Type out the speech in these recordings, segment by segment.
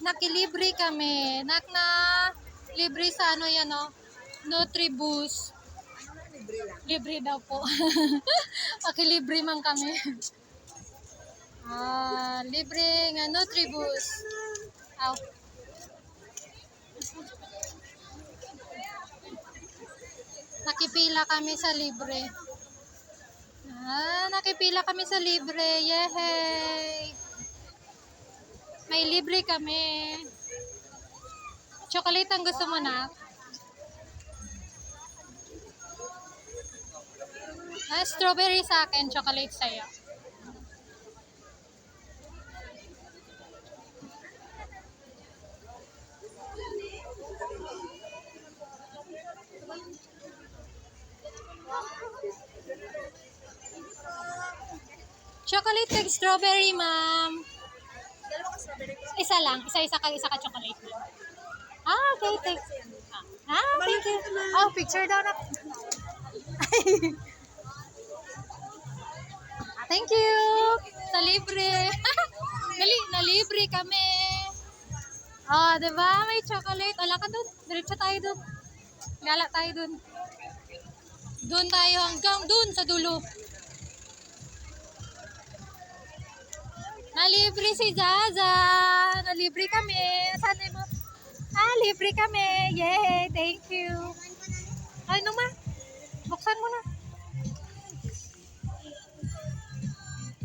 Nakilibre kami. Libre sa ano yan, no? Nutribus. Libre daw po. Pakilibre man kami. Libre nga Nutribus. Aw. Nakipila kami sa libre. Nakipila kami sa libre. Yehey! May libre kami. Chocolate ang gusto mo na? Strawberry sa akin, chocolate sa'yo. Chocolate kag strawberry, ma'am. Isa lang. Isa ka chocolate. Okay. Thank you. Oh, picture daw na. Thank you. Sa libre. Dali, na libre kami. Diba? May chocolate. Ala ka dun. Diretso tayo dun. Gala tayo dun. Dun tayo hanggang dun sa dulo. Nalibre si Zaza. Nalibre kami. Sana mo? Libre kami. Yay! Thank you. Ano ma? Buksan mo na.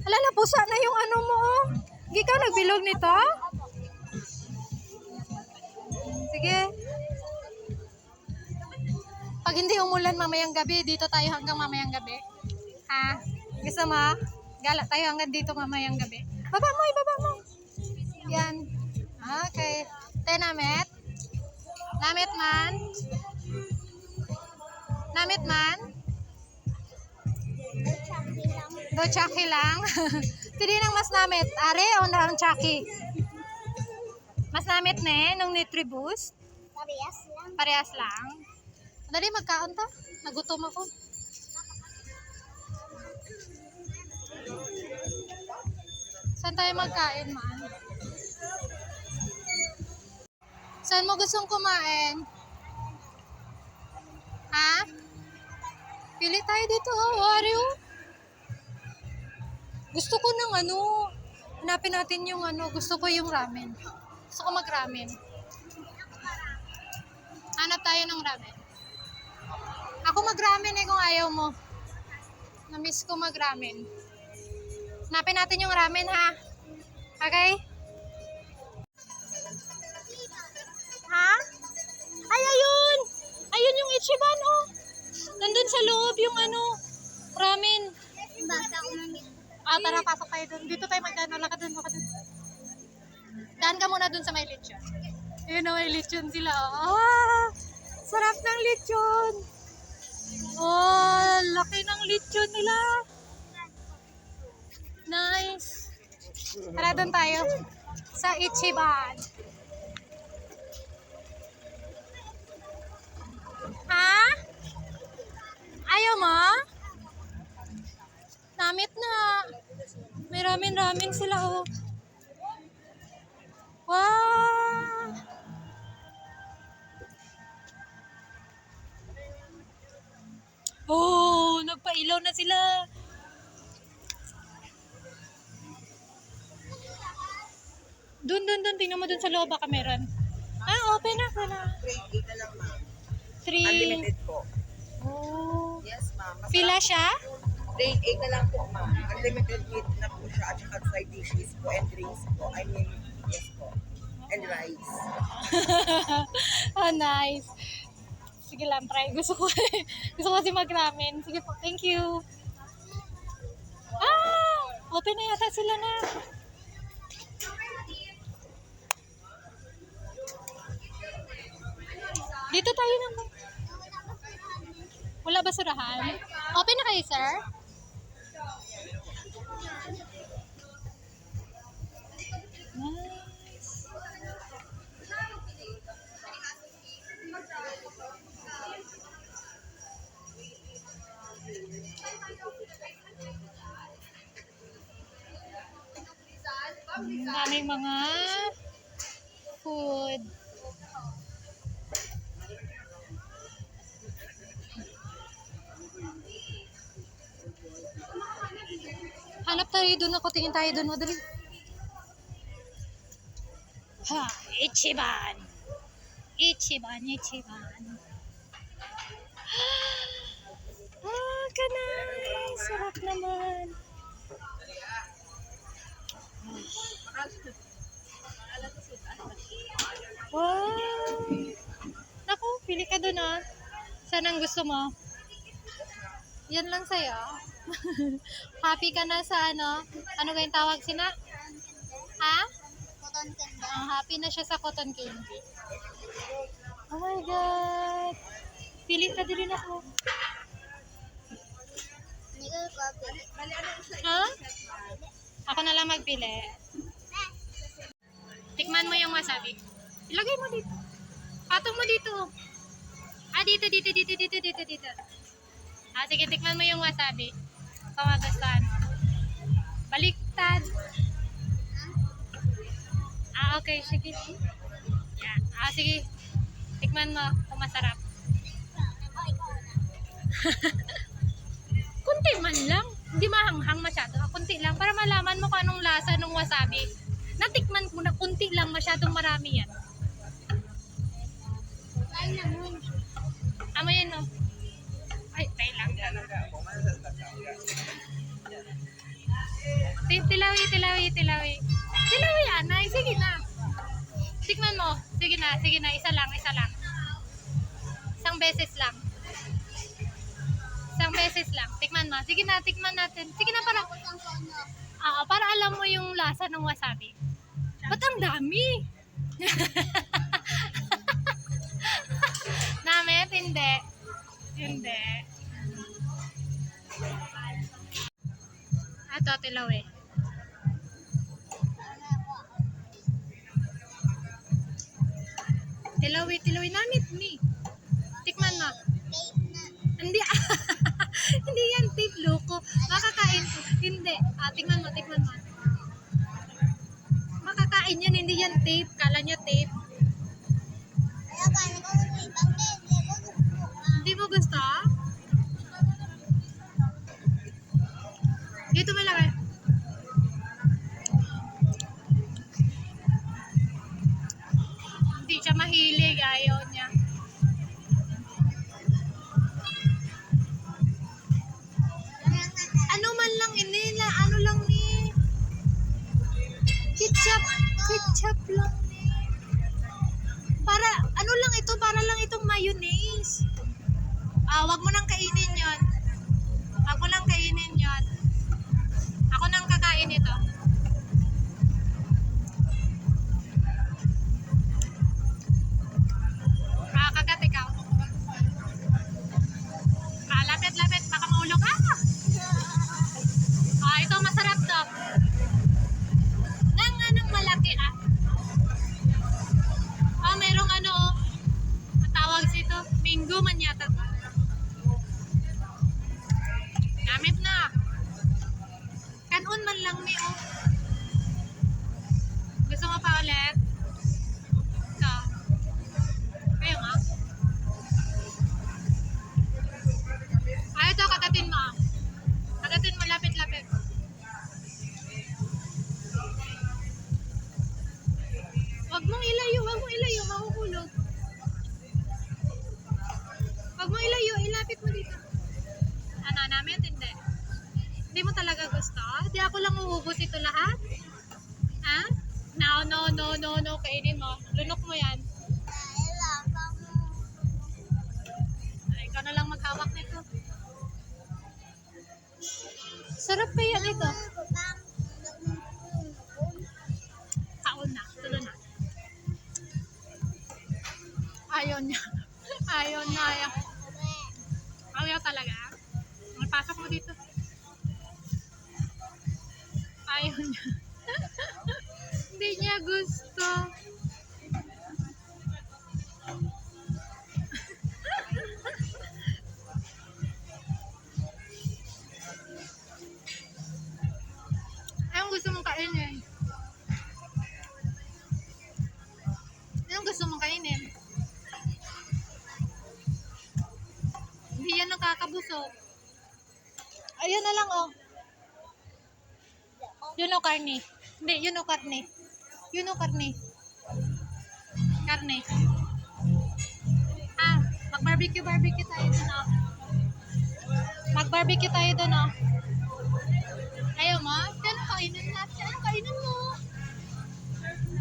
Alala, pusa na yung ano mo. Hindi ka nagbilog nito? Sige. Pag hindi umulan mamayang gabi, dito tayo hanggang mamayang gabi. Ha? Gusto mo? Gala tayo hanggang dito mamayang gabi. Ibaba mo. Yan. Okay. Namit? Namit man? Do chaki lang? Pili nang mas namit. Are o na ang chaki? Mas namit nung Nutriboost? Parehas lang. Dali magkaon ta? Nagutom ako. Saan tayo magkain, man? Saan mo gustong kumain? Ha? Pili tayo dito, Wario. Gusto ko ng hanapin natin yung gusto ko yung ramen. Gusto ko mag-ramen. Hanap tayo ng ramen. Ako mag-ramen kung ayaw mo. Na-miss ko mag-ramen. Hanapin natin yung ramen, ha? Okay? Ha? Ay, ayun! Ayun yung Ichiban, oh! Nandun sa loob yung ramen. Tara, pasok tayo dun. Dito tayo magdaan. Wala ka dun, Daan ka muna dun sa may lechon. Ayun na, may lechon sila, oh! Sarap ng lechon! Oh, laki ng lechon nila! Nice! Tara, doon tayo sa Ichiban. Ha? Ayaw mo? Namit na. May ramen sila, oh. Wow! Oh, nagpailaw na sila. Dun. Tingnan mo dun sa loob, baka meron. Open na pala. Grade 8 na lang, ma'am. 3. Unlimited po. Oh. Yes, ma'am. Pila siya? Grade 8 na lang po, ma'am. Unlimited meat na po siya at saka side dishes po and drinks po. I mean, yes po. And rice. Oh, nice. Sige lang, try. Gusto ko kasi mag-ramen. Sige po, thank you. Open na yata sila na. Dito tayo naman. Wala basurahan? Open na kayo, sir? Nice. Daming mga food. Hanap tayo doon ako. Tingin tayo doon. Madali. Ha, Ichiban. Ichiban, Ichiban. Ah, kanay. Sarap naman. Wow. Naku, pili ka doon ah. Saan ang gusto mo? Yan lang sa'yo. Happy ka na sa ano? Ano kayong tawag sina? Ha? Happy na siya sa cotton candy. Oh my God. Pili ka din ako. Ha? Ako na lang magpili. Tikman mo yung wasabi. Ilagay mo dito. Patong mo dito. Ah, dito. Ah, sige, tikman mo yung wasabi. Kung magustuhan. Baliktad. Ah, okay. Sige. Yan. Ah, sige. Tikman mo kung masarap. Kunti man lang. Hindi mahanghang masyado. Kunti lang. Para malaman mo kung anong lasa ng wasabi. Natikman ko na kunti lang. Masyadong marami yan. Amoyin mo. Ay, tayo lang. Tilawi. Tilawi, anay. Sige na. Tikman mo. Sige na. Isa lang. Isang beses lang. Tikman mo. Sige na, tikman natin. Sige na, para alam mo yung lasa ng wasabi. Ba't ang dami? Namit? Hindi. Ito, tilawi. Tilawi. Namit mi. Tikman mo. Hindi. Hindi yan tape, loko. Makakain ko. Hindi. Tikman mo. Makakain yan, hindi yan tape. Kala nyo tape. Hindi mo gusto? Dito may lagay. Hindi siya mahilig. Ayaw niya. Ano man lang inila. Ano lang ni? Ketchup lang ni. Para, ano lang ito? Para lang itong mayonnaise. Wag mo nang kainin yon. Ako nang kakain ito. Kagat ikaw. Lapit. Baka maulog. Ito masarap to. Nang malaki merong matawag sito. Mango man yata. Gamit na. Kanon man lang ni Gusto mo pa ulit? Ito. Kayo nga. Ito, kagatin mo. Lapit. Wag mong ilayo, mahuhulog. Wag mong ilayo, ilapit mo dito. Ano, namin? Hindi mo talaga gusto? Di ako lang uubos ito lahat? Ha? No, kainin mo. Lunok mo yan. Ikaw na lang maghawak nito. Sarap kaya ito. Kaon na, tulo na. Ayaw na. Ayaw talaga. Pasok mo dito. Ayaw niya. Hindi niya gusto. Anong gusto mong kainin? Anong gusto mong kainin? Hindi yan nakakabusog. Ayun na lang, oh. Yun o, karne. Hindi, yun o, karne. Yun o, karne. Karne. Ah, mag-barbecue tayo dun, oh. Mag-barbecue tayo dun, oh. Ayaw mo? Ano kainin natin? Ano kainin mo?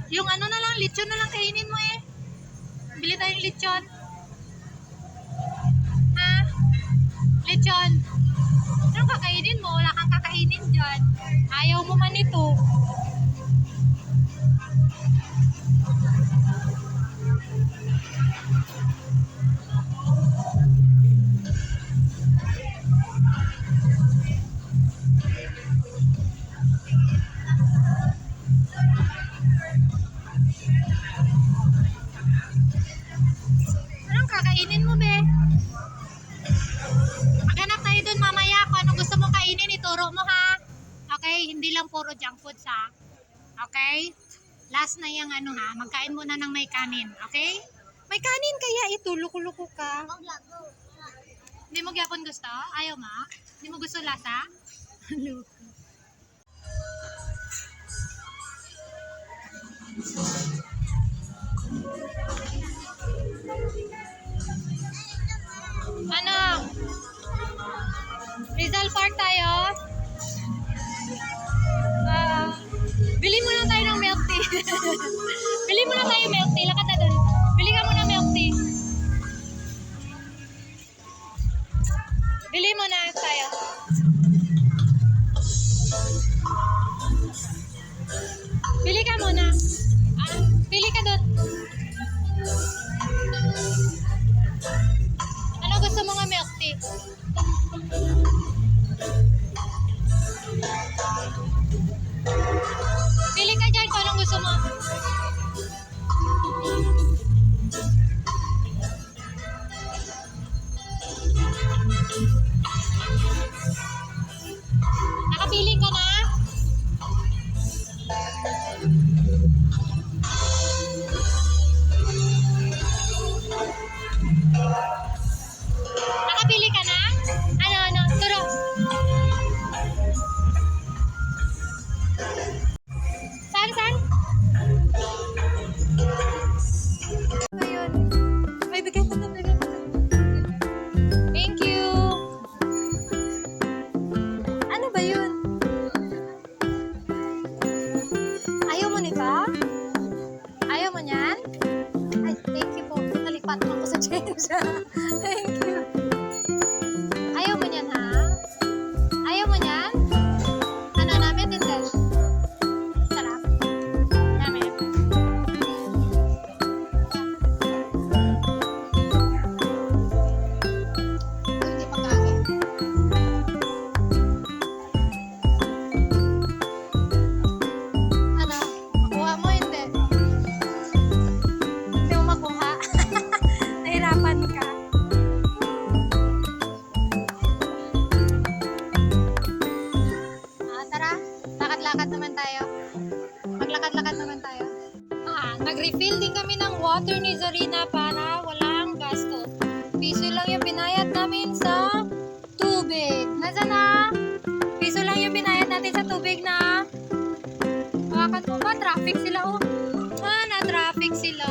Yung ano na lang, lechon na lang kainin mo eh. Bili tayong lechon. Ha? Lechon. Ano kakainin mo? Wala kang kakainin dyan. Ayaw mo man ito. Anong kakainin mo, be? Maghanap tayo dun mamaya kung anong gusto mong kainin, ituro mo ha. Okay? Hindi lang puro junk foods ha. Okay? Last na yung ano ha, magkain muna ng may kanin. Okay? May kanin kaya ito, luko-luko ka. Hindi mo gyapon gusto? Ayaw mo? Hindi mo gusto lasa? Luko. Ano? Rizal Park tayo? Bili muna tayo ng milk tea. Bili muna tayo milk tea. Lakad na dun. Bili ka muna milk tea. Bili muna tayo. Bili ka muna. Bili ka dun. Ano gusto mo nga milk tea? Pili ka dyan kung anong gusto mo. Nakapili ka na? Nakapili ka na? Ano? Turo. Saan? Ayun. Ay, bigay mo na. Thank you. Ano ba yun? Ayaw mo nito? Ayaw mo niyan? Ay, thank you po. Nalipat mo ko sa change. Thank you. Ayaw mo niyan, ha? Ayaw mo niyan? Ano namin din din? Sarap. Namin. Hindi pa kami. Ano? Makuha mo, hindi? Hindi mo makuha? Nahirapan ka. Tara, lakad-lakad naman tayo. Maglakad-lakad naman tayo. Nag-refill din kami ng water ni Zarina para walang gasto. Piso lang yung binayad namin sa tubig. Nasaan na? Piso lang yung binayad natin sa tubig na. Hawakan mo ba? Traffic sila oh. Na-traffic sila.